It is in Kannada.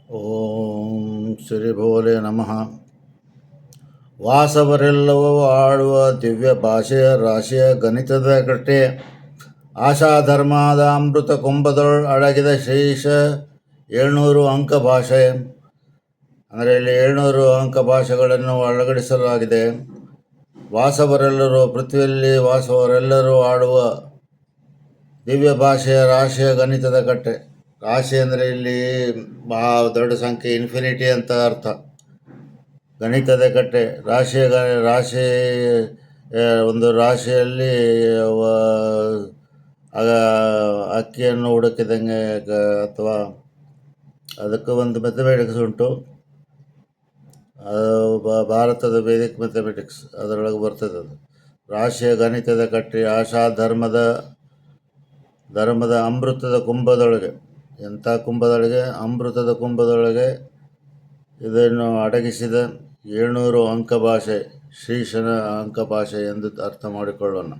ಓಂ ಶ್ರೀ ಭೋಲೆ ನಮಃ. ವಾಸವರೆಲ್ಲವೂ ಆಡುವ ದಿವ್ಯ ಭಾಷೆಯ ರಾಶಿಯ ಗಣಿತದ ಕಟ್ಟೆ ಆಶಾಧರ್ಮದ ಅಮೃತ ಕುಂಭದೊಳ್ ಅಡಗಿದ ಶೇಷ 700 ಅಂಕ ಭಾಷೆ. ಅಂದರೆ ಇಲ್ಲಿ 700 ಅಂಕ ಭಾಷೆಗಳನ್ನು ಅಳವಡಿಸಲಾಗಿದೆ. ವಾಸವರೆಲ್ಲರೂ ಪೃಥ್ವಿಯಲ್ಲಿ ವಾಸವರೆಲ್ಲರೂ ಆಡುವ ದಿವ್ಯ ಭಾಷೆಯ ರಾಶಿಯ ಗಣಿತದ ಕಟ್ಟೆ. ರಾಶಿ ಅಂದರೆ ಇಲ್ಲಿ ಬಹಳ ದೊಡ್ಡ ಸಂಖ್ಯೆ, ಇನ್ಫಿನಿಟಿ ಅಂತ ಅರ್ಥ. ಗಣಿತದ ಕಟ್ಟೆ ರಾಶಿ ಒಂದು ರಾಶಿಯಲ್ಲಿ ಅಕ್ಕಿಯನ್ನು ಹುಡುಕಿದಂಗೆ ಅಥವಾ ಅದಕ್ಕೆ ಒಂದು ಮೆಥಮೆಟಿಕ್ಸ್ ಉಂಟು. ಭಾರತದ ವೇದಿಕ್ ಮೆಥಮೆಟಿಕ್ಸ್ ಅದರೊಳಗೆ ಬರ್ತದೆ. ಅದು ರಾಶಿಯ ಗಣಿತದ ಕಟ್ಟೆ ಧರ್ಮದ ಅಮೃತದ ಕುಂಭದೊಳಗೆ. ಎಂಥ ಕುಂಭದೊಳಗೆ? ಅಮೃತದ ಕುಂಭದೊಳಗೆ ಇದನ್ನು ಅಡಗಿಸಿದ 700 ಅಂಕ ಭಾಷೆ, ಶ್ರೀಶನ ಅಂಕ ಭಾಷೆ ಎಂದು ಅರ್ಥ ಮಾಡಿಕೊಳ್ಳೋಣ.